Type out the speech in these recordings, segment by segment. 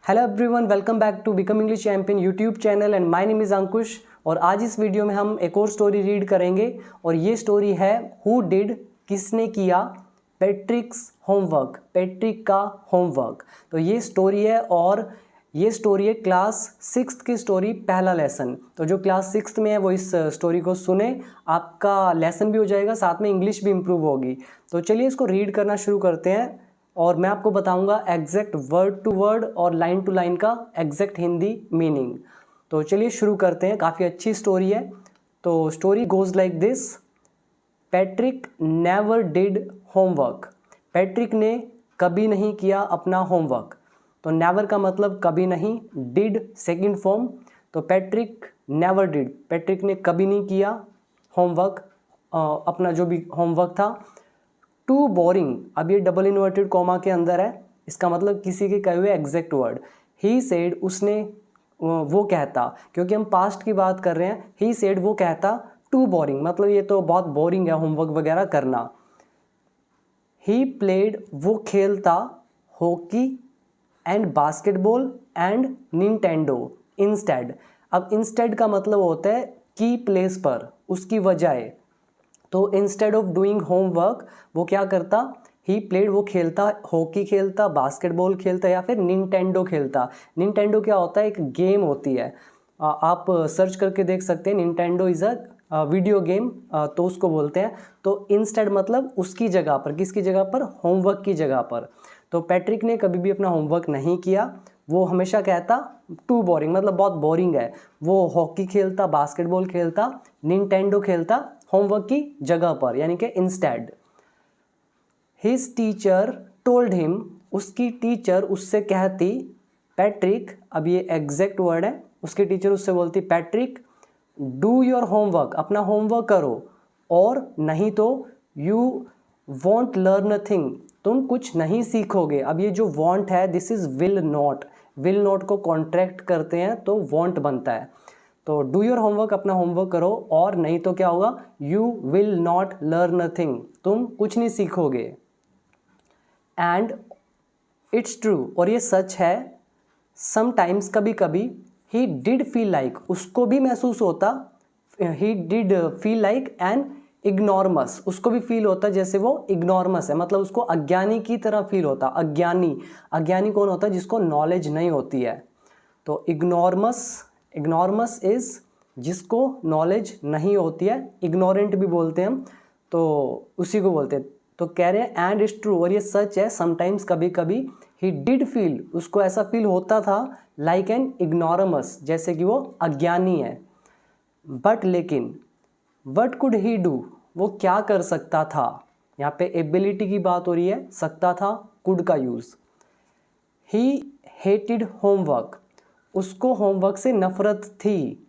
Hello everyone, welcome back to become English champion YouTube channel and my name is Ankush. और आज इस video में हम एक और स्टोरी रीड करेंगे और ये स्टोरी है हु डिड, किसने किया पैट्रिक्स होमवर्क, पैट्रिक का होमवर्क। तो ये स्टोरी है और ये स्टोरी है क्लास 6th की स्टोरी, पहला लेसन। तो जो क्लास 6th में है वो इस स्टोरी को सुने, आपका लेसन भी हो जाएगा, साथ में इंग्लिश भी इम्प्रूव होगी। तो चलिए इसको रीड करना शुरू करते हैं और मैं आपको बताऊंगा एग्जैक्ट वर्ड टू वर्ड और लाइन टू लाइन का एग्जैक्ट हिंदी मीनिंग। तो चलिए शुरू करते हैं, काफ़ी अच्छी स्टोरी है। तो story goes like this. Patrick never did homework. Patrick ने कभी नहीं किया अपना होमवर्क। तो नेवर का मतलब कभी नहीं, डिड सेकंड फॉर्म। तो पैट्रिक नेवर डिड, पैट्रिक ने कभी नहीं किया होमवर्क, अपना जो भी होमवर्क था। टू बोरिंग, अब ये डबल इन्वर्टेड कॉमा के अंदर है, इसका मतलब किसी के कहे हुए एग्जैक्ट वर्ड। ही सेड, उसने, वो कहता, क्योंकि हम पास्ट की बात कर रहे हैं। ही सेड, वो कहता, टू बोरिंग मतलब ये तो बहुत बोरिंग है होमवर्क वगैरह करना। ही प्लेड, वो खेलता hockey and basketball and Nintendo instead. अब इंस्टेड का मतलब होता है की प्लेस पर, उसकी बजाय। तो इंस्टेड ऑफ डूइंग होमवर्क वो क्या करता, ही प्लेड, वो खेलता, हॉकी खेलता, बास्केटबॉल खेलता या फिर निंटेंडो खेलता। निंटेंडो क्या होता है, एक गेम होती है, आप सर्च करके देख सकते हैं। Nintendo is a video game, तो उसको बोलते हैं। तो इंस्टेड मतलब उसकी जगह पर, किसकी जगह पर, होमवर्क की जगह पर। तो पैट्रिक ने कभी भी अपना होमवर्क नहीं किया, वो हमेशा कहता टू बोरिंग मतलब बहुत बोरिंग है। वो हॉकी खेलता, बास्केटबॉल खेलता, निंटेंडो खेलता होमवर्क की जगह पर, यानी कि instead. His teacher told him, उसकी टीचर उससे कहती, पैट्रिक, अब ये एग्जैक्ट वर्ड है, उसकी टीचर उससे बोलती, पैट्रिक डू योर होमवर्क, अपना होमवर्क करो, और नहीं तो यू वॉन्ट लर्न नथिंग, तुम कुछ नहीं सीखोगे। अब ये जो वॉन्ट है, this is will not, will not को कॉन्ट्रैक्ट करते हैं तो वॉन्ट बनता है। तो डू योर होमवर्क, अपना होमवर्क करो, और नहीं तो क्या होगा, you will not learn nothing, तुम कुछ नहीं सीखोगे। एंड इट्स ट्रू, और ये सच है, समटाइम्स, कभी कभी, ही डिड फील लाइक, उसको भी महसूस होता, he did feel like an ignoramus, उसको भी फील होता जैसे वो इग्नोरमस है, मतलब उसको अज्ञानी की तरह फील होता। अज्ञानी, अज्ञानी कौन होता है, जिसको नॉलेज नहीं होती है। तो इग्नोरमस, इग्नोरमस इज़ जिसको नॉलेज नहीं होती है, इग्नोरेंट भी बोलते हैं हम, तो उसी को बोलते हैं। तो कह रहे हैं एंड इट्स ट्रू, और ये सच है, समटाइम्स, कभी कभी, ही डिड फील, उसको ऐसा फील होता था, लाइक एन इग्नोरमस, जैसे कि वो अज्ञानी है। बट लेकिन, वट कुड ही डू, वो क्या कर सकता था। यहाँ पे एबिलिटी की बात हो रही है, सकता था, कुड का यूज़। ही हेटेड होमवर्क, उसको होमवर्क से नफरत थी।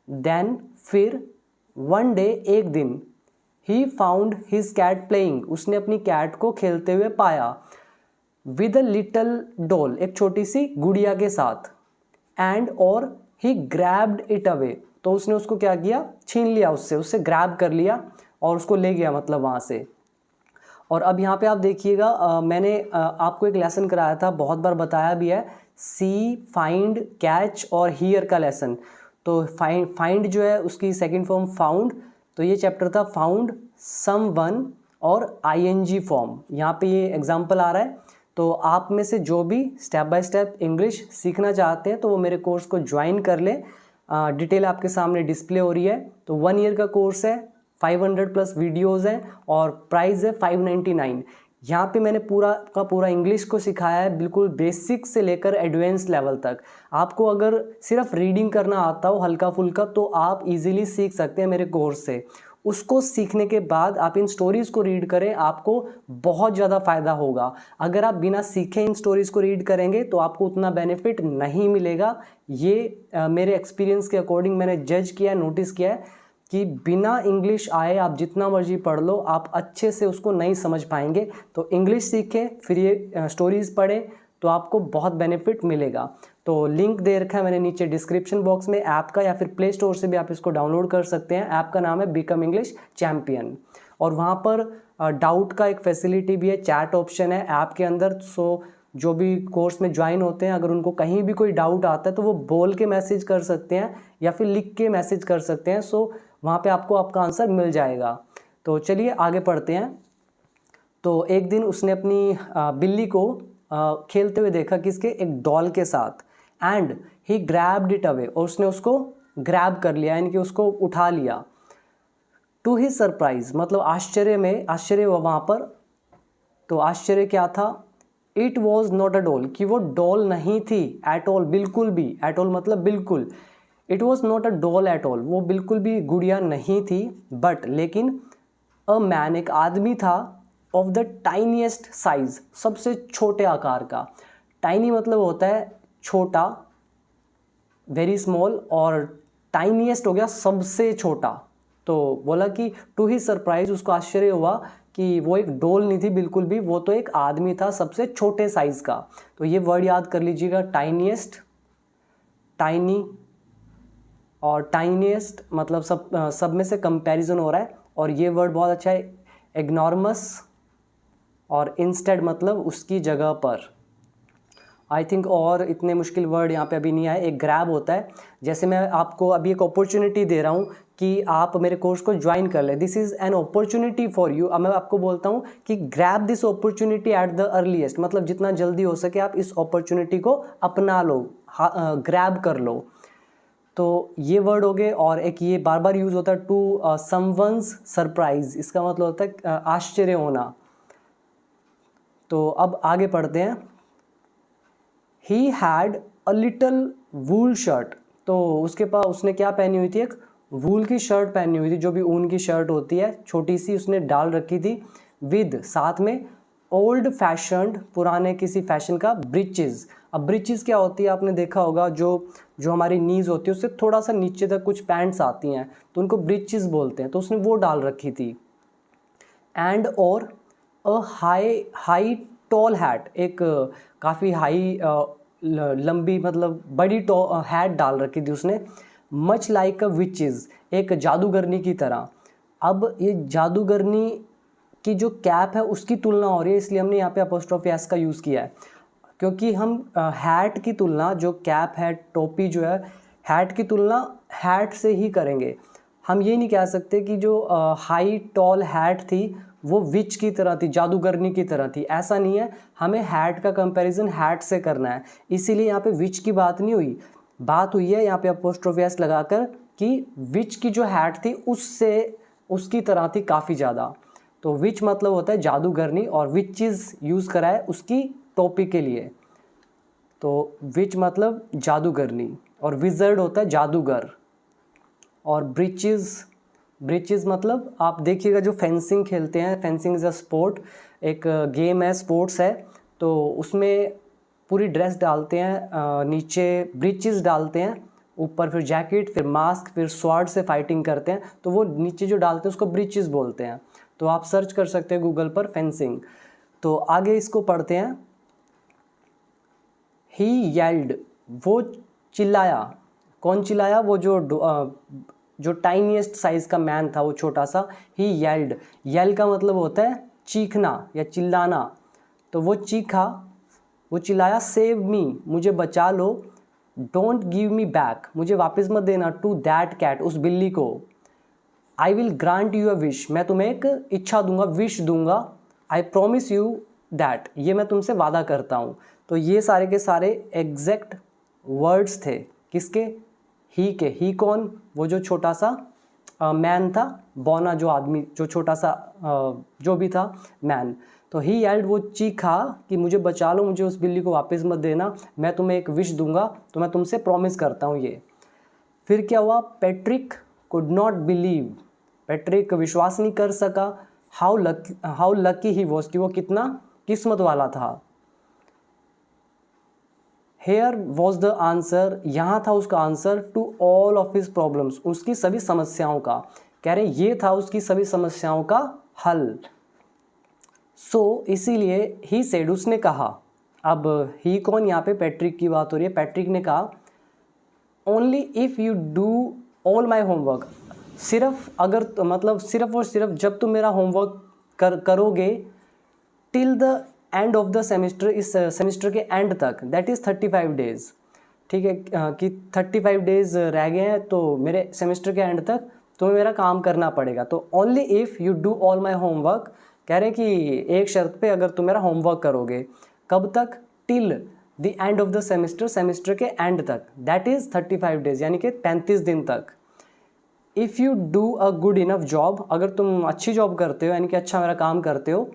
देन, फिर, वन डे, एक दिन, he found his cat playing, उसने अपनी कैट को खेलते हुए पाया, विद अ लिटल डॉल, एक छोटी सी गुड़िया के साथ। एंड, और, ही ग्रैब्ड इट अवे, तो उसने उसको क्या किया, छीन लिया उससे, उससे ग्रैब कर लिया और उसको ले गया, मतलब वहाँ से। और अब यहाँ पे आप देखिएगा, मैंने आपको एक लेसन कराया था, बहुत बार बताया भी है, सी, फाइंड, कैच और हियर का लेसन। तो फाइंड जो है उसकी सेकंड फॉर्म फाउंड, तो ये चैप्टर था फाउंड समवन और आईएनजी फॉर्म। यहाँ पे ये एग्जांपल आ रहा है। तो आप में से जो भी स्टेप बाय स्टेप इंग्लिश सीखना चाहते हैं तो वो मेरे कोर्स को ज्वाइन कर ले। डिटेल आपके सामने डिस्प्ले हो रही है। तो 1 ईयर का कोर्स है, 500 प्लस वीडियोज़ हैं और प्राइस है 599। यहाँ पे मैंने पूरा का पूरा इंग्लिश को सिखाया है, बिल्कुल बेसिक से लेकर एडवांस लेवल तक। आपको अगर सिर्फ रीडिंग करना आता हो हल्का फुल्का तो आप इजीली सीख सकते हैं मेरे कोर्स से। उसको सीखने के बाद आप इन स्टोरीज़ को रीड करें, आपको बहुत ज़्यादा फ़ायदा होगा। अगर आप बिना सीखे इन स्टोरीज़ को रीड करेंगे तो आपको उतना बेनिफिट नहीं मिलेगा। ये मेरे एक्सपीरियंस के अकॉर्डिंग मैंने जज किया है, नोटिस किया है कि बिना इंग्लिश आए आप जितना मर्जी पढ़ लो, आप अच्छे से उसको नहीं समझ पाएंगे। तो इंग्लिश सीखें, फिर ये स्टोरीज़ पढ़ें, तो आपको बहुत बेनिफिट मिलेगा। तो लिंक दे रखा है मैंने नीचे डिस्क्रिप्शन बॉक्स में ऐप का, या फिर प्ले स्टोर से भी आप इसको डाउनलोड कर सकते हैं। ऐप का नाम है बिकम इंग्लिश चैम्पियन, और वहाँ पर डाउट का एक फैसिलिटी भी है, चैट ऑप्शन है ऐप के अंदर। सो जो भी कोर्स में ज्वाइन होते हैं, अगर उनको कहीं भी कोई डाउट आता है तो वो बोल के मैसेज कर सकते हैं या फिर लिख के मैसेज कर सकते हैं। सो वहाँ पे आपको आपका आंसर मिल जाएगा। तो चलिए आगे पढ़ते हैं। तो एक दिन उसने अपनी बिल्ली को खेलते हुए देखा, किसके, एक डॉल के साथ, and he grabbed it away, और उसने उसको ग्रैब कर लिया, यानी कि उसको उठा लिया। टू हिज सरप्राइज, मतलब आश्चर्य हुआ वहाँ पर। तो आश्चर्य क्या था, it was not a doll, कि वो डॉल नहीं थी एट ऑल, बिल्कुल भी, एट ऑल मतलब बिल्कुल, it was not a doll at all, वो बिल्कुल भी गुड़िया नहीं थी, बट लेकिन अ मैन, एक आदमी था, ऑफ द टाइनीएस्ट साइज, सबसे छोटे आकार का। टाइनी मतलब होता है छोटा, वेरी स्मॉल, और टाइनीएस्ट हो गया सबसे छोटा। तो बोला कि टू ही सरप्राइज, उसको आश्चर्य हुआ कि वो एक डॉल नहीं थी बिल्कुल भी, वो तो एक आदमी था सबसे छोटे साइज का। तो ये वर्ड याद कर लीजिएगा, टाइनीएस्ट, टाइनी, और टाइनीएस्ट मतलब सब में से कंपैरिजन हो रहा है। और ये वर्ड बहुत अच्छा है, एग्नॉर्मस, और इंस्टेड मतलब उसकी जगह पर। आई थिंक और इतने मुश्किल वर्ड यहाँ पे अभी नहीं आए। एक ग्रैब होता है, जैसे मैं आपको अभी एक अपॉर्चुनिटी दे रहा हूँ कि आप मेरे कोर्स को ज्वाइन कर लें, this is an opportunity for you. अब मैं आपको बोलता हूँ कि grab this opportunity at the earliest, मतलब जितना जल्दी हो सके आप इस अपॉर्चुनिटी को अपना लो, ग्रैब कर लो। तो ये वर्ड हो गए। और एक ये बार बार यूज़ होता है, टू समवंस सरप्राइज, इसका मतलब होता है आश्चर्य होना। तो अब आगे पढ़ते हैं। He had a little wool shirt, तो उसके पास उसने क्या पहनी हुई थी, एक वूल की शर्ट पहनी हुई थी, जो भी ऊन की शर्ट होती है, छोटी सी उसने डाल रखी थी, विद साथ में ओल्ड फैशन्ड, पुराने किसी फैशन का, ब्रीचेस। अब ब्रीचेस क्या होती है, आपने देखा होगा, जो हमारी नीज होती है उससे थोड़ा सा नीचे तक कुछ पैंट्स आती हैं, तो उनको ब्रीचेस बोलते हैं। तो उसने वो डाल रखी थी। एंड और अ हाई टॉल हैट, एक काफ़ी हाई लंबी मतलब बड़ी हैट डाल रखी थी उसने, मच लाइक अ विचेस, एक जादूगरनी की तरह। अब ये जादूगरनी की जो कैप है उसकी तुलना हो रही है, इसलिए हमने यहाँ पे अपोस्ट्रोफी एस का यूज़ किया है, क्योंकि हम हैट की तुलना, जो कैप है, टोपी जो है, हैट की तुलना हैट से ही करेंगे। हम ये नहीं कह सकते कि जो हाई टॉल हैट थी वो विच की तरह थी, जादूगरनी की तरह थी, ऐसा नहीं है। हमें हैट का कंपैरिजन हैट से करना है, इसीलिए यहाँ पे विच की बात नहीं हुई, बात हुई है यहाँ पे अपोस्ट्रोफी एस लगाकर कि विच की जो हैट थी उससे उसकी तरह थी काफ़ी ज़्यादा। तो विच मतलब होता है जादूगरनी, और विच चीज़ यूज़ करा है उसकी टोपी के लिए। तो विच मतलब जादूगरनी, और विजर्ड होता है जादूगर। और ब्रिचेस मतलब आप देखिएगा, जो फेंसिंग खेलते हैं, फेंसिंग इज़ अ स्पोर्ट, एक गेम है, स्पोर्ट्स है, तो उसमें पूरी ड्रेस डालते हैं, नीचे ब्रिचेस डालते हैं, ऊपर फिर जैकेट, फिर मास्क, फिर स्वॉर्ड से फाइटिंग करते हैं, तो वो नीचे जो डालते हैं उसको ब्रिचेस बोलते हैं। तो आप सर्च कर सकते हैं गूगल पर फेंसिंग। तो आगे इसको पढ़ते हैं। ही येल्ड, वो चिल्लाया, कौन चिल्लाया, वो जो टाइनीएस्ट साइज का मैन था, वो छोटा सा। ही येल्ड, येल का मतलब होता है चीखना या चिल्लाना, तो वो चीखा, वो चिल्लाया, सेव मी, मुझे बचा लो, डोंट गिव मी बैक, मुझे वापस मत देना, टू दैट कैट, उस बिल्ली को, I will grant you a wish, मैं तुम्हें एक इच्छा दूंगा, विश दूंगा, आई प्रॉमिस यू दैट, ये मैं तुमसे वादा करता हूँ। तो ये सारे के सारे एग्जैक्ट वर्ड्स थे, किसके, ही के। ही कौन, वो जो छोटा सा मैन था, बौना जो आदमी, जो छोटा सा जो भी था मैन। तो ही येल्ड, वो चीखा कि मुझे बचा लो, मुझे उस बिल्ली को वापस मत देना, मैं तुम्हें एक विश दूंगा, तो मैं तुमसे प्रॉमिस करता हूँ ये। फिर क्या हुआ, Patrick could not believe, Patrick विश्वास नहीं कर सका, हाउ लकी ही वॉज, कि वो कितना किस्मत वाला था। हेयर वॉज द आंसर, यहाँ था उसका answer, to all of his problems, उसकी सभी समस्याओं का, कह रहे ये था उसकी सभी समस्याओं का हल। सो इसीलिए ही सेड, उसने कहा, अब ही कौन, यहाँ पे पैट्रिक की बात हो रही है, पैट्रिक ने कहा, only if you do all my homework, सिर्फ अगर मतलब सिर्फ और सिर्फ जब तुम मेरा होमवर्क करोगे, till the end of the semester, इस सेमेस्टर के एंड तक, दैट इज़ 35 डेज़। ठीक है, कि 35 डेज़ रह गए हैं तो मेरे सेमेस्टर के एंड तक तुम्हें मेरा काम करना पड़ेगा। तो only if you do all my homework, कह रहे हैं कि एक शर्त पे, अगर तुम मेरा होमवर्क करोगे। कब तक? Till the end of the semester, semester के एंड तक, दैट इज़ 35 डेज़, यानी कि 35 दिन तक। If you do a good enough job, अगर तुम अच्छी जॉब करते हो, यानी कि अच्छा मेरा काम करते हो,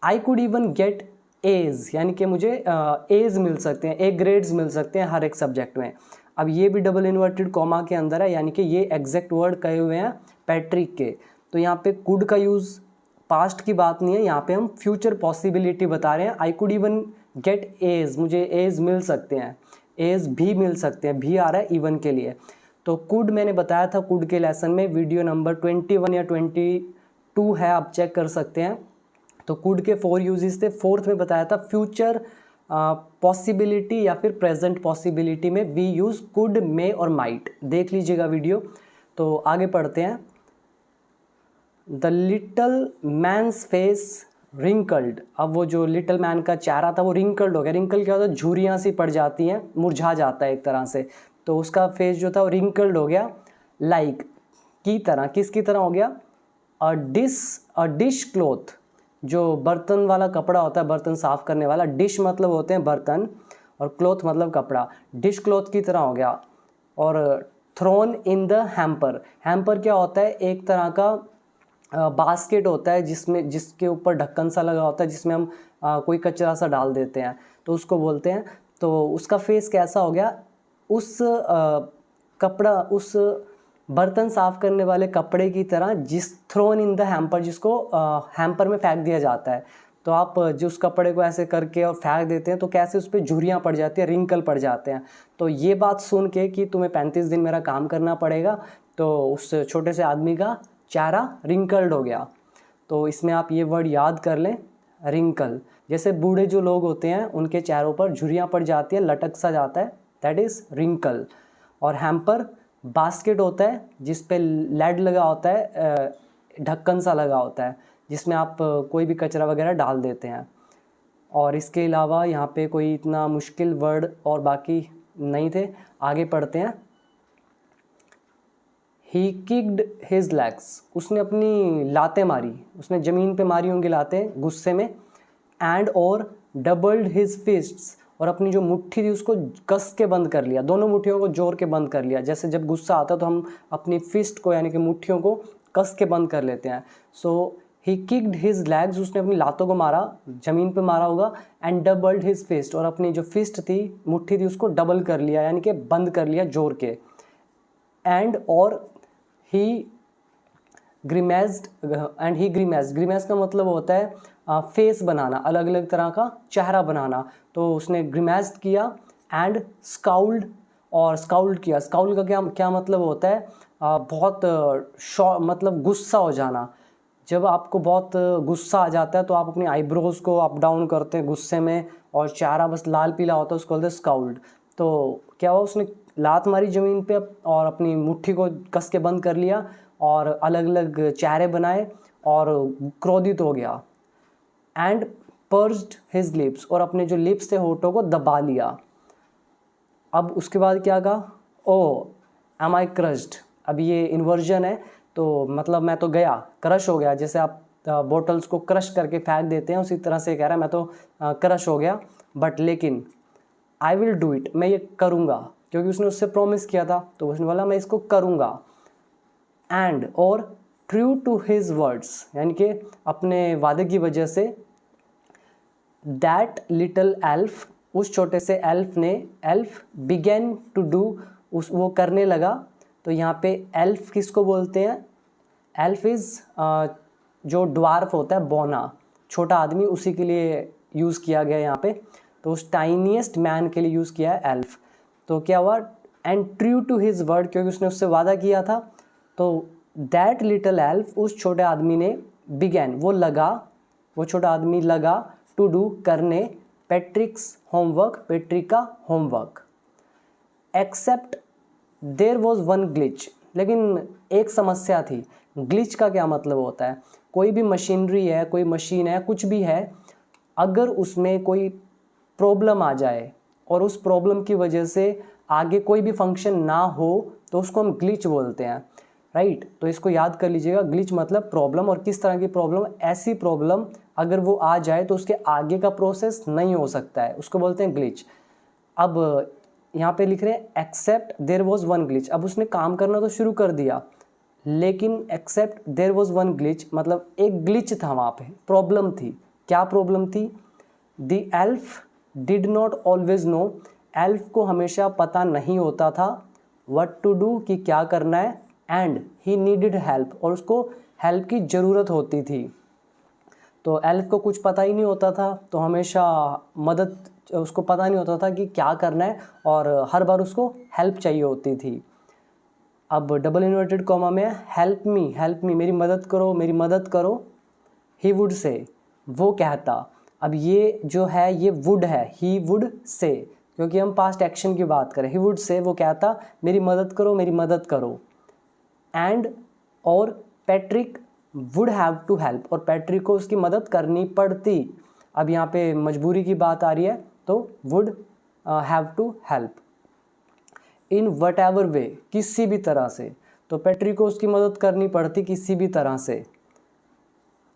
I could even get A's, यानी कि मुझे एज मिल सकते हैं, ए ग्रेड्स मिल सकते हैं हर एक सब्जेक्ट में। अब ये भी डबल इन्वर्टेड कॉमा के अंदर है, यानी कि ये एग्जैक्ट वर्ड कहे हुए हैं पैट्रिक के। तो यहाँ पे कुड का यूज़ पास्ट की बात नहीं है, यहाँ पे हम फ्यूचर पॉसिबिलिटी बता रहे हैं। I could even get A's, मुझे एज मिल सकते हैं, एज भी मिल सकते हैं, भी आ रहा है इवन के लिए। तो कुड मैंने बताया था, कुड के लेसन में वीडियो नंबर 21 या 22 है, आप चेक कर सकते हैं। तो कुड के 4 यूजेस थे। फोर्थ में बताया था फ्यूचर पॉसिबिलिटी या फिर प्रेजेंट पॉसिबिलिटी में वी यूज़ कुड, मे और माइट। देख लीजिएगा वीडियो। तो आगे पढ़ते हैं। The little man's face wrinkled, अब वो जो लिटल मैन का चेहरा था वो रिंकल्ड हो गया। रिंकल क्या होता है? झुर्रियाँ सी पड़ जाती हैं, मुरझा जाता है एक तरह से। तो उसका फेस जो था वो रिंकल्ड हो गया, लाइक की तरह। किसकी तरह हो गया? अ डिश क्लॉथ, जो बर्तन वाला कपड़ा होता है, बर्तन साफ़ करने वाला। डिश मतलब होते हैं बर्तन और क्लॉथ मतलब कपड़ा। डिश क्लॉथ की तरह हो गया। और thrown in the hamper, hamper क्या होता है? एक तरह का बास्केट होता है जिसके ऊपर ढक्कन सा लगा होता है, जिसमें हम कोई कचरा सा डाल देते हैं, तो उसको बोलते हैं। तो उसका फेस कैसा हो गया? उस कपड़ा, उस बर्तन साफ़ करने वाले कपड़े की तरह, जिस थ्रोन इन द हैम्पर, जिसको हैम्पर में फेंक दिया जाता है। तो आप जो उस कपड़े को ऐसे करके और फेंक देते हैं तो कैसे उस पर झुर्रियाँ पड़ जाती है, रिंकल पड़ जाते हैं। तो ये बात सुन के कि तुम्हें 35 दिन मेरा काम करना पड़ेगा, तो उस छोटे से आदमी का चेहरा रिंकल्ड हो गया। तो इसमें आप ये वर्ड याद कर लें, रिंकल। जैसे बूढ़े जो लोग होते हैं उनके चेहरों पर झुर्रियाँ पड़ जाती है, लटक सा जाता है, दैट इज़ रिंकल। और हैम्पर बास्केट होता है जिस पे लेड लगा होता है, ढक्कन सा लगा होता है, जिसमें आप कोई भी कचरा वगैरह डाल देते हैं। और इसके अलावा यहाँ पे कोई इतना मुश्किल वर्ड और बाकी नहीं थे। आगे पढ़ते हैं। ही किक्ड हिज लेग्स, उसने अपनी लातें मारी, उसने ज़मीन पे मारी होंगी लातें गुस्से में। एंड और डबल्ड हिज फिस्ट्स, और अपनी जो मुट्ठी थी उसको कस के बंद कर लिया, दोनों मुट्ठियों को जोड़ के बंद कर लिया। जैसे जब गुस्सा आता है तो हम अपनी फिस्ट को, यानी कि मुट्ठियों को कस के बंद कर लेते हैं। सो ही किक्ड हिज लेग्स, उसने अपनी लातों को मारा, ज़मीन पे मारा होगा। एंड डबल्ड हिज फिस्ट, और अपनी जो फिस्ट थी, मुट्ठी थी, उसको डबल कर लिया, यानी कि बंद कर लिया जोड़ के। एंड और ही ग्रीमेज्ड, एंड ही ग्रीमेज्ड, ग्रीमेज का मतलब होता है फेस बनाना, अलग अलग तरह का चेहरा बनाना। तो उसने ग्रीमेज्ड किया। एंड स्काउल्ड, और स्काउल्ड किया। स्काउल का क्या मतलब होता है? बहुत मतलब गुस्सा हो जाना। जब आपको बहुत गुस्सा आ जाता है तो आप अपनी आईब्रोज़ को अप डाउन करते हैं गुस्से में, और चेहरा बस लाल पीला होता है, उसको बोलते हैं स्काउल्ड। तो क्या हुआ? उसने लात मारी ज़मीन पे और अपनी मुट्ठी को कस के बंद कर लिया और अलग अलग चेहरे बनाए और क्रोधित हो गया। एंड पर्ज्ड हिज लिप्स, और अपने जो लिप्स थे, होठों को दबा लिया। अब उसके बाद क्या कहा? ओ एम आई क्रश्ड, अब ये इन्वर्जन है, तो मतलब मैं तो गया, क्रश हो गया। जैसे आप बोटल्स को क्रश करके फेंक देते हैं, उसी तरह से कह रहा है मैं तो क्रश हो गया। बट लेकिन आई विल डू इट, मैं ये करूँगा, क्योंकि उसने उससे प्रॉमिस किया था, तो उसने बोला मैं इसको करूँगा। एंड और ट्रू टू हिज वर्ड्स, यानी कि अपने वादे की वजह से, दैट लिटल एल्फ, उस छोटे से एल्फ ने, एल्फ बिगेन टू डू, वो करने लगा। तो यहाँ पे एल्फ किसको बोलते हैं? एल्फ इज़ जो ड्वार्फ होता है, बौना छोटा आदमी, उसी के लिए यूज़ किया गया यहाँ पे। तो उस टाइनीएस्ट मैन के लिए यूज़ किया है एल्फ। तो क्या हुआ? And true to his word, क्योंकि उसने उससे वादा किया था। तो दैट लिटल एल्फ, उस छोटे आदमी ने, बिगैन वो लगा, वो छोटा आदमी लगा, टू डू करने, पैट्रिक्स होमवर्क, पैट्रिक का होमवर्क। Except there was one glitch, लेकिन एक समस्या थी। ग्लिच का क्या मतलब होता है? कोई भी मशीनरी है, कोई मशीन है, कुछ भी है, अगर उसमें कोई प्रॉब्लम आ जाए और उस प्रॉब्लम की वजह से आगे कोई भी फंक्शन ना हो तो उसको हम ग्लिच बोलते हैं, राइट। तो इसको याद कर लीजिएगा, ग्लिच मतलब प्रॉब्लम। और किस तरह की प्रॉब्लम? ऐसी प्रॉब्लम अगर वो आ जाए तो उसके आगे का प्रोसेस नहीं हो सकता है, उसको बोलते हैं ग्लिच। अब यहाँ पे लिख रहे हैं except there was one glitch. अब उसने काम करना तो शुरू कर दिया, लेकिन except there was one glitch मतलब एक ग्लिच था वहाँ पे, प्रॉब्लम थी। क्या प्रॉब्लम थी? The elf did not always no, elf को हमेशा पता नहीं होता था व्हाट टू डू, कि क्या करना है, एंड ही नीडेड हेल्प, और उसको हेल्प की ज़रूरत होती थी। तो एल्फ को कुछ पता ही नहीं होता था, तो हमेशा मदद, उसको पता नहीं होता था कि क्या करना है, और हर बार उसको हेल्प चाहिए होती थी। अब डबल इन्वर्टेड कॉमा में हेल्प मी, मेरी मदद करो, मेरी मदद करो। ही वुड से, वो कहता। अब ये जो है ये वुड है, ही वुड से, क्योंकि हम पास्ट एक्शन की बात करें। ही वुड से, वो कहता मेरी मदद करो, मेरी मदद करो। एंड, और Patrick would have to help, और पैट्रिक को उसकी मदद करनी पड़ती। अब यहाँ पे मजबूरी की बात आ रही है, तो would have to help in whatever way, किसी भी तरह से। तो पैट्रिक को उसकी मदद करनी पड़ती किसी भी तरह से।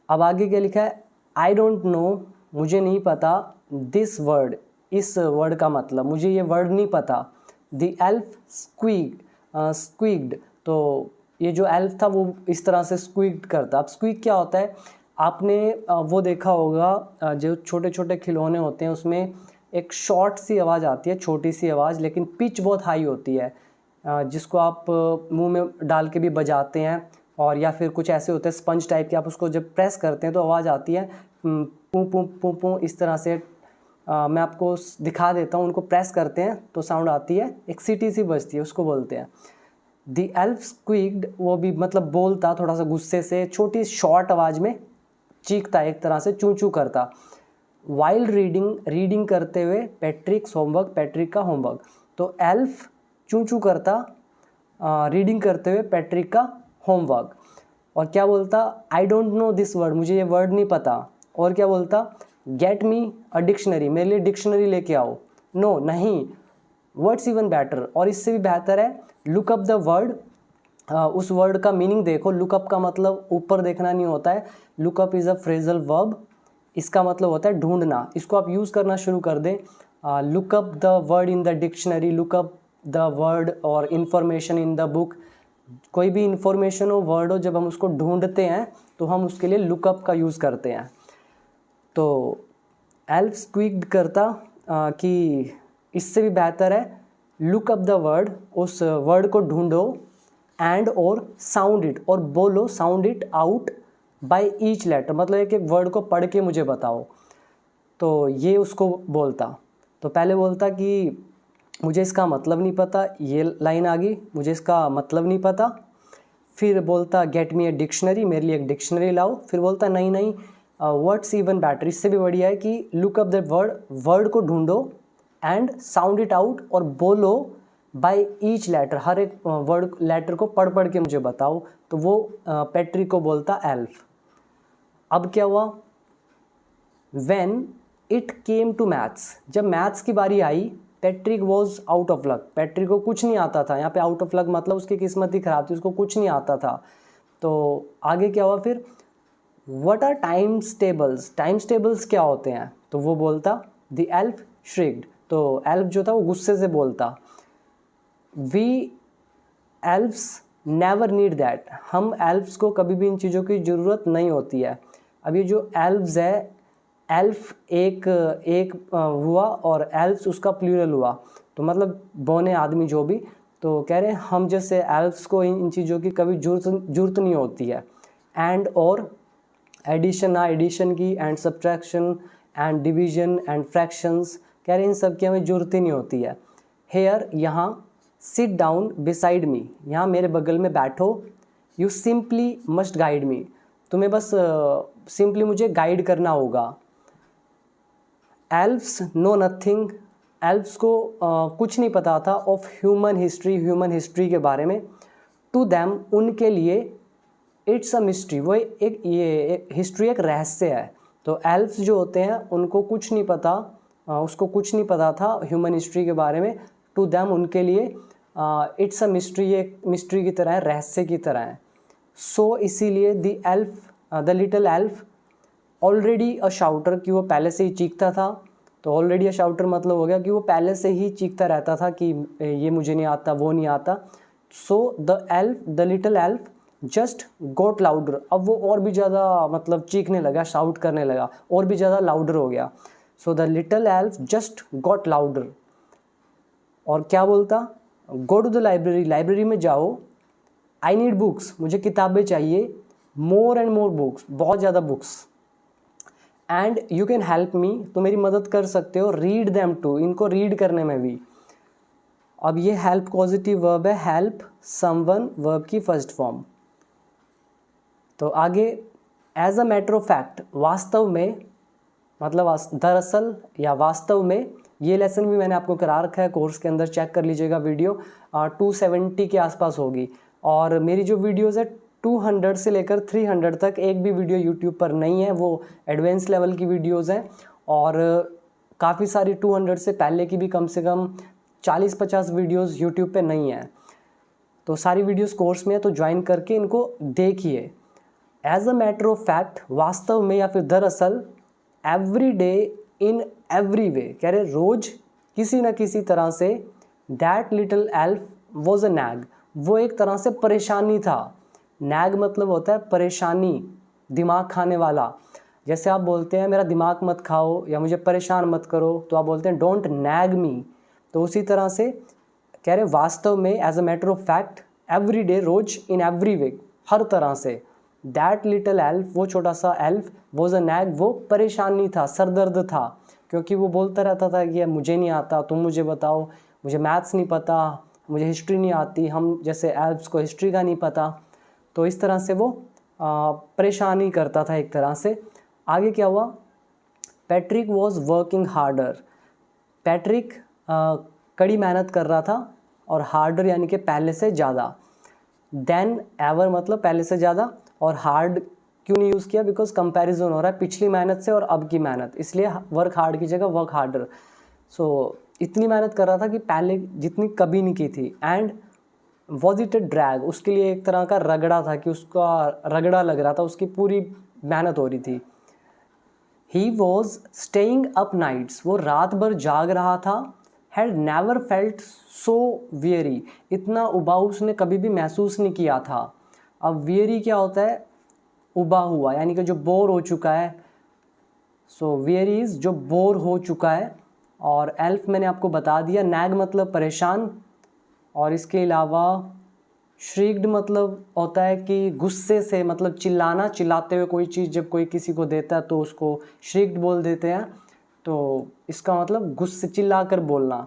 अब आगे क्या लिखा है? आई डोंट नो, मुझे नहीं पता, दिस वर्ड, इस वर्ड का मतलब, मुझे ये वर्ड नहीं पता। द एल्फ स्क्वीक्ड, तो ये जो एल्फ था वो इस तरह से स्क्वीक्ड करता। अब स्क्वीक क्या होता है? आपने वो देखा होगा, जो छोटे छोटे खिलौने होते हैं उसमें एक शॉर्ट सी आवाज़ आती है, छोटी सी आवाज़, लेकिन पिच बहुत हाई होती है, जिसको आप मुंह में डाल के भी बजाते हैं। और या फिर कुछ ऐसे होते हैं स्पंज टाइप के, आप उसको जब प्रेस करते हैं तो आवाज़ आती है पू पू पू पू, इस तरह से। मैं आपको दिखा देता हूँ, उनको प्रेस करते हैं तो साउंड आती है, एक सीटी सी बजती है, उसको बोलते हैं। द एल्फ स्क्वीक्ड, वो भी मतलब बोलता थोड़ा सा गुस्से से, छोटी शॉर्ट आवाज़ में चीखता, एक तरह से चू चू करता। वाइल रीडिंग करते हुए पैट्रिक्स होमवर्क, पैट्रिक का होमवर्क। तो एल्फ चू चू करता रीडिंग करते हुए पैट्रिक का होमवर्क। और क्या बोलता? I don't know this word, मुझे ये वर्ड नहीं पता। और क्या बोलता? गेट मी अ डिक्शनरी, मेरे लिए डिक्शनरी लेके आओ। नो, नहीं। वर्ड्स इवन बेटर, और इससे भी बेहतर है, लुक अप द वर्ड, उस वर्ड का मीनिंग देखो। लुकअप का मतलब ऊपर देखना नहीं होता है, lookup is a phrasal verb, इसका मतलब होता है ढूंढना। इसको आप यूज़ करना शुरू कर दें, lookup the word in the dictionary, lookup the word और इंफॉर्मेशन इन द बुक। कोई भी इंफॉर्मेशन हो, वर्ड हो, जब हम उसको ढूंढते हैं तो हम उसके लिए लुकअप का यूज़ करते हैं। तो एल्फ स्क्वीक्ड करता कि इससे भी बेहतर है, लुक अप द वर्ड, उस वर्ड को ढूंढो, एंड और साउंड इट, और बोलो, sound it out by each letter, मतलब एक एक वर्ड को पढ़ के मुझे बताओ। तो ये उसको बोलता। तो पहले बोलता कि मुझे इसका मतलब नहीं पता, ये लाइन आ गई, मुझे इसका मतलब नहीं पता। फिर बोलता गेट मी ए डिक्शनरी, मेरे लिए एक डिक्शनरी लाओ। फिर बोलता नहीं, वर्ड्स इवन बेटर, इससे भी बढ़िया है कि look up the word, word को ढूंढो, एंड साउंड इट आउट, और बोलो बाय ईच लेटर, हर एक वर्ड लेटर को पढ़ पढ़ के मुझे बताओ। तो वो पैट्रिक को बोलता एल्फ। अब क्या हुआ? When it came to maths, जब मैथ्स की बारी आई, Patrick was out of luck, Patrick को कुछ नहीं आता था। यहाँ पे आउट ऑफ लक मतलब उसकी किस्मत ही खराब थी, उसको कुछ नहीं आता था। तो आगे क्या हुआ फिर? What are times tables, times tables क्या होते हैं? तो वो बोलता द एल्फ श्रिक्ड, तो एल्फ जो था वो गुस्से से बोलता, we elves never need that, हम एल्फ्स को कभी भी इन चीज़ों की ज़रूरत नहीं होती है। अब ये जो एल्फ्स है, एल्फ एक हुआ और एल्फ्स उसका प्लूरल हुआ, तो मतलब बौने आदमी जो भी। तो कह रहे हैं हम जैसे एल्फ्स को इन चीज़ों की कभी जरूरत नहीं होती है। एंड और एडिशन, एडिशन की, and subtraction, and division, and fractions, कह रहे हैं इन सब की हमें जरूरत ही नहीं होती है। हेयर, यहाँ, सिट डाउन बिसाइड मी, यहाँ मेरे बगल में बैठो। You simply must guide me, तुम्हें बस सिंपली मुझे गाइड करना होगा। एल्फ्स नो नथिंग, एल्फ्स को कुछ नहीं पता था ऑफ ह्यूमन हिस्ट्री के बारे में। टू दैम, उनके लिए, इट्स अ मिस्ट्री, वो एक हिस्ट्री एक रहस्य है। तो एल्फ्स जो होते हैं उनको कुछ नहीं पता, उसको कुछ नहीं पता था ह्यूमन हिस्ट्री के बारे में। टू दैम, उनके लिए इट्स अ मिस्ट्री, ये मिस्ट्री की तरह है, रहस्य की तरह है। सो इसीलिए द लिटिल एल्फ ऑलरेडी अ शाउटर, कि वो पहले से ही चीखता था। तो ऑलरेडी अ शाउटर मतलब हो गया कि वो पहले से ही चीखता रहता था कि ये मुझे नहीं आता, वो नहीं आता। सो the little elf just got louder. अब वो और भी ज़्यादा मतलब चीखने लगा, शाउट करने लगा, और भी ज़्यादा लाउडर हो गया। So the little elf just got louder. और क्या बोलता? Go to the library, library में जाओ। आई नीड बुक्स, मुझे किताबें चाहिए। मोर एंड मोर बुक्स, बहुत ज़्यादा books. And you can help me, तो मेरी मदद कर सकते हो। रीड देम टू, इनको रीड करने में भी। अब ये हेल्प पॉजिटिव वर्ब है, हेल्प समवन वर्ब की फर्स्ट फॉर्म। तो आगे, as a matter of fact, वास्तव में, मतलब दरअसल या वास्तव में। ये लेसन भी मैंने आपको करा रखा है कोर्स के अंदर, चेक कर लीजिएगा। वीडियो 270 के आसपास होगी। और मेरी जो वीडियोज़ है 200 से लेकर 300 तक एक भी वीडियो यूट्यूब पर नहीं है, वो एडवांस लेवल की वीडियोज़ हैं। और काफ़ी सारी 200 से पहले की भी कम से कम 40-50 वीडियोज़ यूट्यूब पे नहीं है। तो सारी वीडियोज़ कोर्स में है, तो ज्वाइन करके इनको देखिए। As a matter of fact, वास्तव में या फिर दरअसल, every day in every way, कह रहे रोज किसी न किसी तरह से, that little elf was a nag, वो एक तरह से परेशानी था। नैग मतलब होता है परेशानी, दिमाग खाने वाला। जैसे आप बोलते हैं मेरा दिमाग मत खाओ या मुझे परेशान मत करो, तो आप बोलते हैं डोंट नैग मी। तो उसी तरह से कह रहे वास्तव में, as a matter of fact, every day, रोज, इन एवरी वे, हर तरह से, दैट लिटिल एल्फ, वो छोटा सा एल्फ, वॉज अ नैग, वो परेशानी था, सरदर्द था। क्योंकि वो बोलता रहता था कि मुझे नहीं आता, तुम मुझे बताओ, मुझे मैथ्स नहीं पता, मुझे हिस्ट्री नहीं आती, हम जैसे एल्फ्स को हिस्ट्री का नहीं पता। तो इस तरह से वो परेशानी करता था एक तरह से। आगे क्या हुआ? Patrick was working harder. Patrick कड़ी मेहनत कर रहा था, और हार्डर यानी कि पहले से ज़्यादा। देन एवर मतलब पहले से ज़्यादा। और हार्ड क्यों नहीं यूज़ किया? बिकॉज कंपैरिजन हो रहा है पिछली मेहनत से और अब की मेहनत, इसलिए वर्क हार्ड की जगह वर्क हार्डर। सो इतनी मेहनत कर रहा था कि पहले जितनी कभी नहीं की थी। And was it a drag, उसके लिए एक तरह का रगड़ा था, कि उसका रगड़ा लग रहा था, उसकी पूरी मेहनत हो रही थी। He was staying up nights, वो रात भर जाग रहा था। Had never felt so weary, इतना उबाऊ उसने कभी भी महसूस नहीं किया था। अब वियरी क्या होता है? उबा हुआ, यानी कि जो बोर हो चुका है। सो वियरीज, जो बोर हो चुका है। और एल्फ मैंने आपको बता दिया, नैग मतलब परेशान। और इसके अलावा श्रीक्ड मतलब होता है कि गुस्से से, मतलब चिल्लाना, चिल्लाते हुए कोई चीज़ जब कोई किसी को देता है तो उसको श्रीक्ड बोल देते हैं। तो इसका मतलब गुस्से, चिल्ला कर बोलना।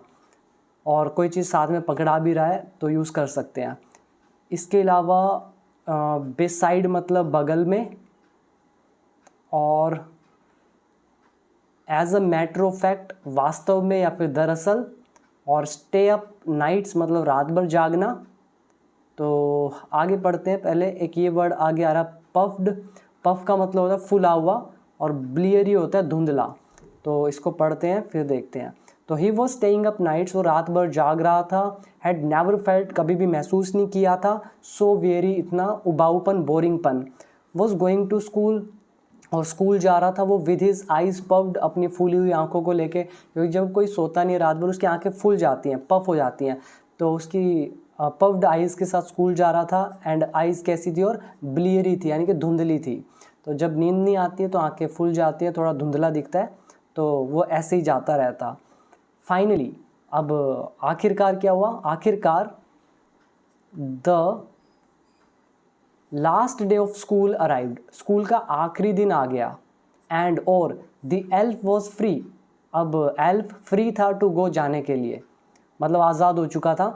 और कोई चीज़ साथ में पकड़ा भी रहा है तो यूज़ कर सकते हैं। इसके अलावा बेसाइड मतलब बगल में। और as a matter of fact, वास्तव में या फिर दरअसल। और स्टे अप नाइट्स मतलब रात भर जागना। तो आगे पढ़ते हैं। पहले एक ये वर्ड आगे आ रहा, पफ्ड। पफ का मतलब होता है फुला हुआ, और ब्लियरी होता है धुंधला। तो इसको पढ़ते हैं फिर देखते हैं। तो he was staying up nights, वो रात भर जाग रहा था। हैड नेवर फेल्ट, कभी भी महसूस नहीं किया था। सो वेरी, इतना उबाऊपन, बोरिंगपन। वॉज गोइंग टू स्कूल, और स्कूल जा रहा था वो विद हिज आइज पफ्ड, अपनी फूली हुई आंखों को लेके। क्योंकि जब कोई सोता नहीं रात भर, उसकी आंखें फूल जाती हैं, पफ हो जाती हैं। तो उसकी पफ्ड आइज़ के साथ स्कूल जा रहा था। एंड आइज़ कैसी थी? और ब्लियरी थी, यानी कि धुंधली थी। तो जब नींद नहीं आती है तो आंखें फूल जाती हैं, थोड़ा धुंधला दिखता है। तो वो ऐसे ही जाता रहता। फाइनली, अब आखिरकार क्या हुआ? आखिरकार the last day of school arrived, school का आखिरी दिन आ गया। एंड और द एल्फ वॉज फ्री, अब एल्फ फ्री था टू गो, जाने के लिए, मतलब आज़ाद हो चुका था।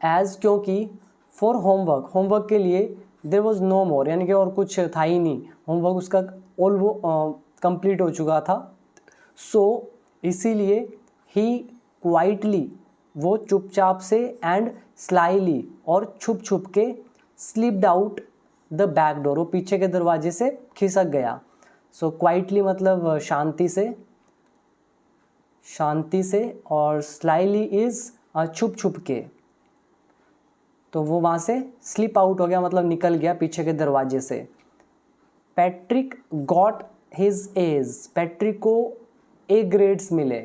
एज, क्योंकि, फॉर होमवर्क, होमवर्क के लिए, देयर वॉज नो मोर, यानी कि और कुछ था ही नहीं, होमवर्क उसका कंप्लीट हो चुका था। सो इसीलिए ही क्वाइटली, वो चुपचाप से, एंड स्लाइली, और छुप छुप के, slipped out the back door, वो पीछे के दरवाजे से खिसक गया। सो क्वाइटली मतलब शांति से, और स्लाइली इज़ छुप छुप के, तो वो वहाँ से स्लिप आउट हो गया, मतलब निकल गया पीछे के दरवाजे से। Patrick got his age, Patrick को ए ग्रेड्स मिले।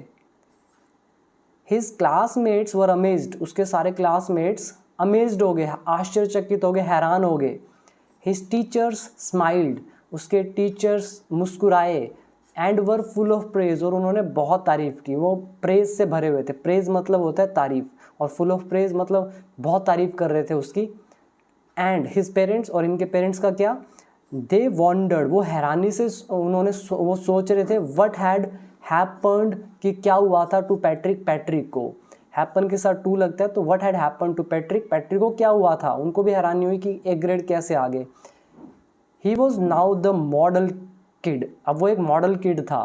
हिज क्लासमेट्स वर अमेज्ड, उसके सारे क्लासमेट्स अमेज्ड हो गए, आश्चर्यचकित हो गए, हैरान हो गए। हिज टीचर्स स्माइल्ड, उसके टीचर्स मुस्कुराए। And were full of praise, और उन्होंने बहुत तारीफ़ की, वो प्रेज से भरे हुए थे। प्रेज मतलब होता है तारीफ़, और फुल ऑफ प्रेज मतलब बहुत तारीफ़ कर रहे थे उसकी। एंड हिज पेरेंट्स, और इनके पेरेंट्स का क्या, दे वॉन्डर्ड, वो हैरानी से उन्होंने वो सोच रहे थे, व्हाट हैड हैपन्ड, कि क्या हुआ था टू पैट्रिक, पैट्रिक को। हैपन के साथ टू लगता है, तो what had happened to Patrick, Patrick को क्या हुआ था। उनको भी हैरानी हुई कि ए ग्रेड कैसे आ गए। He was now the model kid, अब वो एक मॉडल किड था।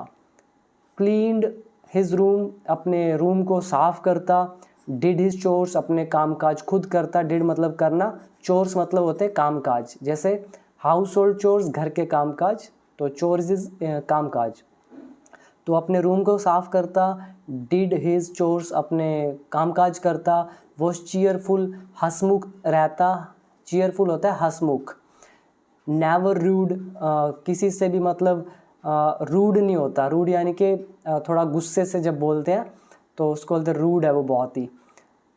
क्लीन्ड हिज रूम, अपने रूम को साफ करता। डिड हिज चोर्स, अपने कामकाज खुद करता। डिड मतलब करना, चोर्स मतलब होते हैं कामकाज, जैसे हाउस होल्ड चोर्स घर के कामकाज, तो चोर्स इज कामकाज। तो अपने रूम को साफ करता। डिड हिज चोर्स, अपने कामकाज करता। वो चीयरफुल, हंसमुख रहता। चीयरफुल होता है हंसमुख। नेवर रूड, किसी से भी मतलब रूड नहीं होता। रूड यानी कि थोड़ा गुस्से से जब बोलते हैं तो उसको बोलते हैं रूड है वो, बहुत ही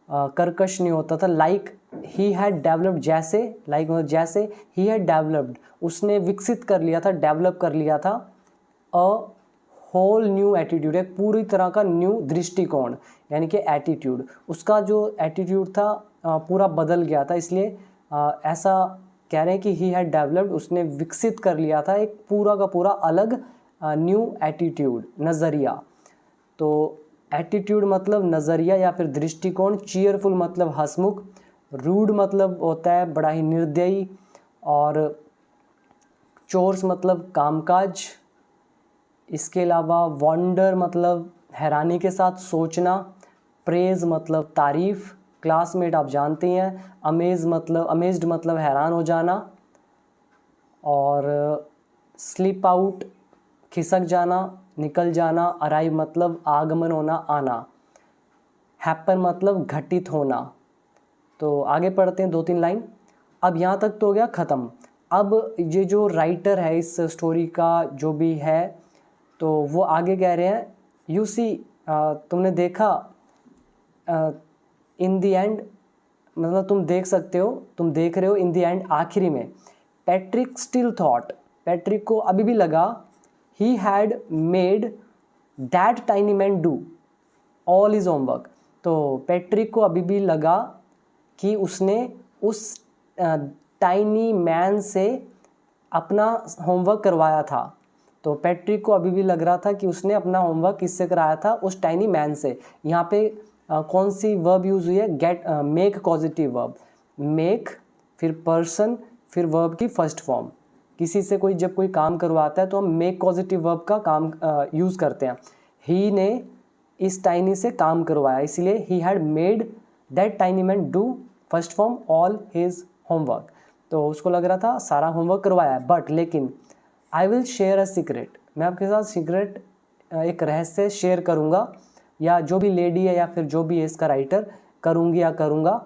कर्कश नहीं होता था। लाइक ही हैड डेवलप्ड, जैसे, लाइक मतलब जैसे, ही हैड डेवलप्ड, उसने विकसित कर लिया था, डेवलप कर लिया था। अ होल न्यू एटीट्यूड, एक पूरी तरह का न्यू दृष्टिकोण, यानी कि एटीट्यूड, उसका जो एटीट्यूड था पूरा बदल गया था। इसलिए ऐसा कह रहे हैं कि ही हैड डेवलप्ड, उसने विकसित कर लिया था एक पूरा का पूरा अलग न्यू एटीट्यूड, नज़रिया। तो एटीट्यूड मतलब नज़रिया या फिर दृष्टिकोण। चीयरफुल मतलब हंसमुख। रूड मतलब होता है बड़ा ही निर्दयी। और चोर्स मतलब कामकाज। इसके अलावा वंडर मतलब हैरानी के साथ सोचना। प्रेज मतलब तारीफ़। क्लासमेट आप जानते हैं। अमेज्ड मतलब हैरान हो जाना। और स्लिप आउट खिसक जाना, निकल जाना। अराइव मतलब आगमन होना, आना। हैपन मतलब घटित होना। तो आगे पढ़ते हैं 2-3 लाइन। अब यहाँ तक तो हो गया ख़त्म। अब ये जो राइटर है इस स्टोरी का जो भी है, तो वो आगे कह रहे हैं, यू सी, तुमने देखा, इन द एंड मतलब तुम देख सकते हो, तुम देख रहे हो, इन द एंड आखिरी में। पैट्रिक स्टिल थॉट, पैट्रिक को अभी भी लगा, he had made that tiny man do all his homework. तो पैट्रिक को अभी भी लगा कि उसने उस टाइनी मैन से अपना होमवर्क करवाया था। तो पैट्रिक को अभी भी लग रहा था कि उसने अपना होमवर्क किससे कराया था, उस टाइनी मैन से। यहाँ पे कौन सी वर्ब यूज़ हुई है, get, make causative verb. Make, फिर पर्सन, फिर वर्ब की फर्स्ट फॉर्म। किसी से कोई जब कोई काम करवाता है तो हम मेक कॉजिटिव वर्ब का काम यूज़ करते हैं। ही ने इस टाइनी से काम करवाया, इसलिए he had made that tiny man do first form all his homework. तो उसको लग रहा था सारा होमवर्क करवाया है। बट लेकिन I will share a secret, मैं आपके साथ सीक्रेट, एक रहस्य शेयर करूँगा, या जो भी लेडी है या फिर जो भी है इसका राइटर, करूँगी या करूँगा,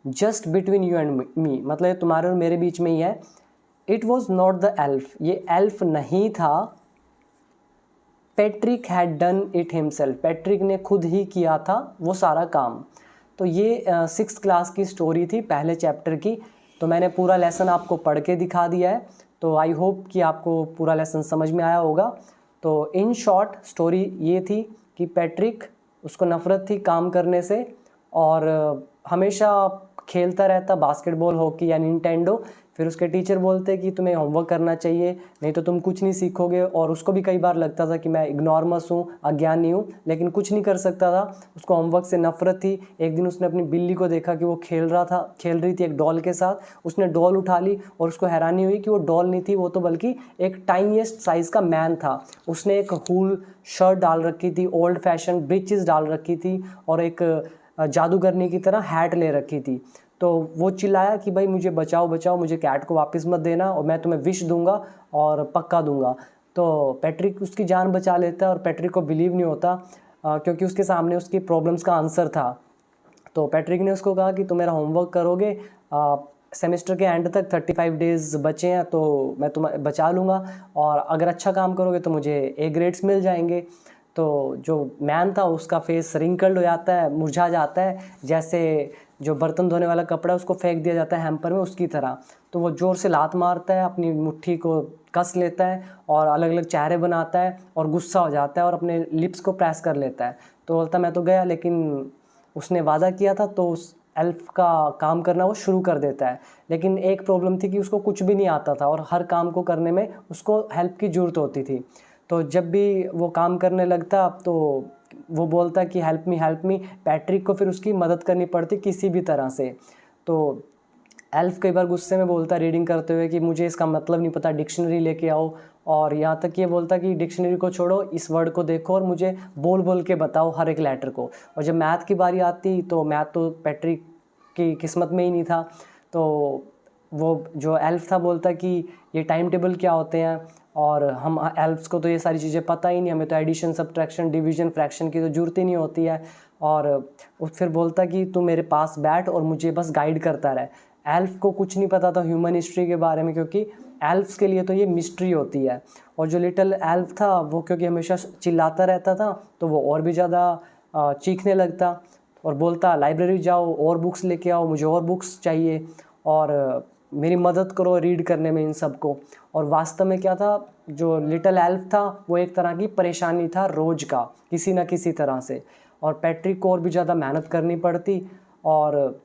just between you and me, मतलब ये तुम्हारे और मेरे बीच में ही है। It was not the elf, ये एल्फ नहीं था। Patrick had done it himself, Patrick ने खुद ही किया था वो सारा काम। तो ये 6th क्लास की स्टोरी थी, पहले चैप्टर की। तो मैंने पूरा लेसन आपको पढ़ के दिखा दिया है। तो आई होप कि आपको पूरा लेसन समझ में आया होगा। तो इन शॉर्ट स्टोरी ये थी कि पैट्रिक, उसको नफ़रत थी काम करने से, और हमेशा खेलता रहता बास्केटबॉल, हॉकी या निंटेंडो। फिर उसके टीचर बोलते कि तुम्हें होमवर्क करना चाहिए, नहीं तो तुम कुछ नहीं सीखोगे। और उसको भी कई बार लगता था कि मैं इग्नोरमस हूँ, अज्ञानी हूँ, लेकिन कुछ नहीं कर सकता था। उसको होमवर्क से नफ़रत थी। एक दिन उसने अपनी बिल्ली को देखा कि वो खेल रही थी एक डॉल के साथ। उसने डॉल उठा ली और उसको हैरानी हुई कि वो डॉल नहीं थी, वो तो बल्कि एक टाइनीएस्ट साइज़ का मैन था। उसने एक हूल शर्ट डाल रखी थी, ओल्ड फैशन ब्रीचेस डाल रखी थी, और एक जादूगरनी की तरह हैट ले रखी थी। तो वो चिल्लाया कि भाई मुझे बचाओ बचाओ, मुझे कैट को वापस मत देना और मैं तुम्हें विश दूंगा और पक्का दूंगा। तो पैट्रिक उसकी जान बचा लेता है और पैट्रिक को बिलीव नहीं होता क्योंकि उसके सामने उसकी प्रॉब्लम्स का आंसर था। तो पैट्रिक ने उसको कहा कि तुम मेरा होमवर्क करोगे, सेमेस्टर के एंड तक 35 डेज़ बचे हैं तो मैं तुम्हें बचा लूँगा, और अगर अच्छा काम करोगे तो मुझे ए ग्रेड्स मिल जाएंगे। तो जो मैन था उसका फेस रिंकल्ड हो जाता है, मुरझा जाता है, जैसे जो बर्तन धोने वाला कपड़ा है उसको फेंक दिया जाता है हैम्पर में, उसकी तरह। तो वो ज़ोर से लात मारता है, अपनी मुट्ठी को कस लेता है और अलग अलग चेहरे बनाता है और गुस्सा हो जाता है और अपने लिप्स को प्रेस कर लेता है। तो बोलता मैं तो गया, लेकिन उसने वादा किया था तो उस एल्फ का काम करना वो शुरू कर देता है। लेकिन एक प्रॉब्लम थी कि उसको कुछ भी नहीं आता था और हर काम को करने में उसको हेल्प की ज़रूरत होती थी। तो जब भी वो काम करने लगता तो वो बोलता कि हेल्प मी, पैट्रिक को फिर उसकी मदद करनी पड़ती किसी भी तरह से। तो एल्फ कई बार गुस्से में बोलता रीडिंग करते हुए कि मुझे इसका मतलब नहीं पता, डिक्शनरी लेके आओ, और यहाँ तक ये बोलता कि डिक्शनरी को छोड़ो, इस वर्ड को देखो और मुझे बोल बोल के बताओ हर एक लेटर को। और जब मैथ की बारी आती तो मैथ तो पैट्रिक की किस्मत में ही नहीं था। तो वो जो एल्फ था बोलता कि ये टाइम टेबल क्या होते हैं, और हम एल्फ्स को तो ये सारी चीज़ें पता ही नहीं, हमें तो एडिशन सब्ट्रैक्शन डिवीजन फ्रैक्शन की तो ज़रूरत ही नहीं होती है। और फिर बोलता कि तू मेरे पास बैठ और मुझे बस गाइड करता रहे। एल्फ को कुछ नहीं पता था ह्यूमन हिस्ट्री के बारे में, क्योंकि एल्फ्स के लिए तो ये मिस्ट्री होती है। और जो लिटिल एल्फ था वो क्योंकि हमेशा चिल्लाता रहता था तो वो और भी ज़्यादा चीखने लगता और बोलता लाइब्रेरी जाओ और बुक्स लेके आओ, मुझे और बुक्स चाहिए और मेरी मदद करो रीड करने में इन सब को। और वास्तव में क्या था, जो लिटिल एल्फ था वो एक तरह की परेशानी था रोज़ का, किसी न किसी तरह से। और पैट्रिक को और भी ज़्यादा मेहनत करनी पड़ती और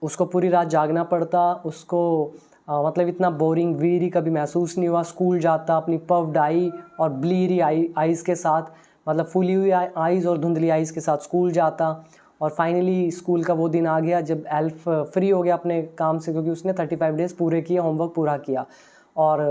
उसको पूरी रात जागना पड़ता। उसको मतलब इतना बोरिंग वीरी कभी महसूस नहीं हुआ। स्कूल जाता अपनी पफ्ड आई और ब्लीरी आईज़ के साथ, मतलब फूली हुई आईज़ और धुंधली आईज़ के साथ स्कूल जाता। और फाइनली स्कूल का वो दिन आ गया जब एल्फ फ्री हो गया अपने काम से, क्योंकि उसने 35 डेज़ पूरे किए, होमवर्क पूरा किया और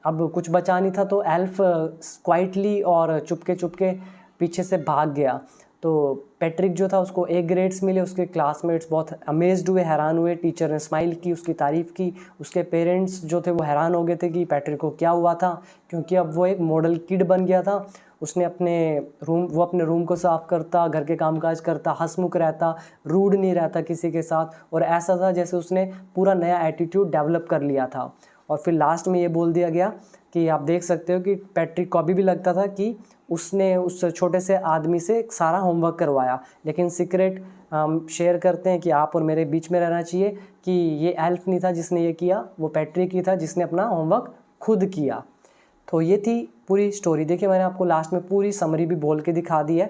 अब कुछ बचा नहीं था। तो एल्फ क्वाइटली और चुपके चुपके पीछे से भाग गया। तो पैट्रिक जो था उसको ए ग्रेड्स मिले, उसके क्लासमेट्स बहुत अमेज्ड हुए, हैरान हुए, टीचर ने स्माइल की, उसकी तारीफ़ की। उसके पेरेंट्स जो थे वो हैरान हो गए थे कि पैट्रिक को क्या हुआ था, क्योंकि अब वो एक मॉडल किड बन गया था। उसने वो अपने रूम को साफ़ करता, घर के कामकाज करता, हंसमुख रहता, रूड नहीं रहता किसी के साथ, और ऐसा था जैसे उसने पूरा नया एटीट्यूड डेवलप कर लिया था। और फिर लास्ट में ये बोल दिया गया कि आप देख सकते हो कि पैट्रिक को अभी भी लगता था कि उसने उस छोटे से आदमी से सारा होमवर्क करवाया, लेकिन सीक्रेट शेयर करते हैं कि आप और मेरे बीच में रहना चाहिए कि ये एल्फ नहीं था जिसने ये किया, वो पैट्रिक ही था जिसने अपना होमवर्क खुद किया। तो ये थी पूरी स्टोरी। देखिए मैंने आपको लास्ट में पूरी समरी भी बोल के दिखा दी है।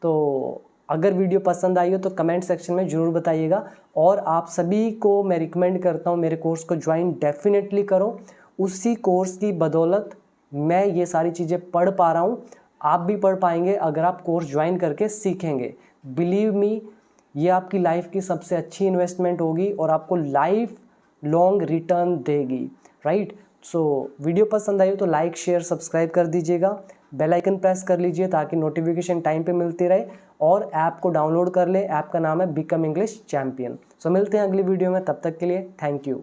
तो अगर वीडियो पसंद आई हो तो कमेंट सेक्शन में ज़रूर बताइएगा, और आप सभी को मैं रिकमेंड करता हूँ मेरे कोर्स को ज्वाइन डेफिनेटली करो। उसी कोर्स की बदौलत मैं ये सारी चीज़ें पढ़ पा रहा हूँ, आप भी पढ़ पाएंगे अगर आप कोर्स ज्वाइन करके सीखेंगे। बिलीव मी, ये आपकी लाइफ की सबसे अच्छी इन्वेस्टमेंट होगी और आपको लाइफ लॉन्ग रिटर्न देगी, राइट। सो वीडियो पसंद आई हो तो लाइक शेयर सब्सक्राइब कर दीजिएगा, बेल आइकन प्रेस कर लीजिए ताकि नोटिफिकेशन टाइम पे मिलती रहे, और ऐप को डाउनलोड कर ले। ऐप का नाम है बिकम इंग्लिश चैम्पियन। सो मिलते हैं अगली वीडियो में, तब तक के लिए थैंक यू।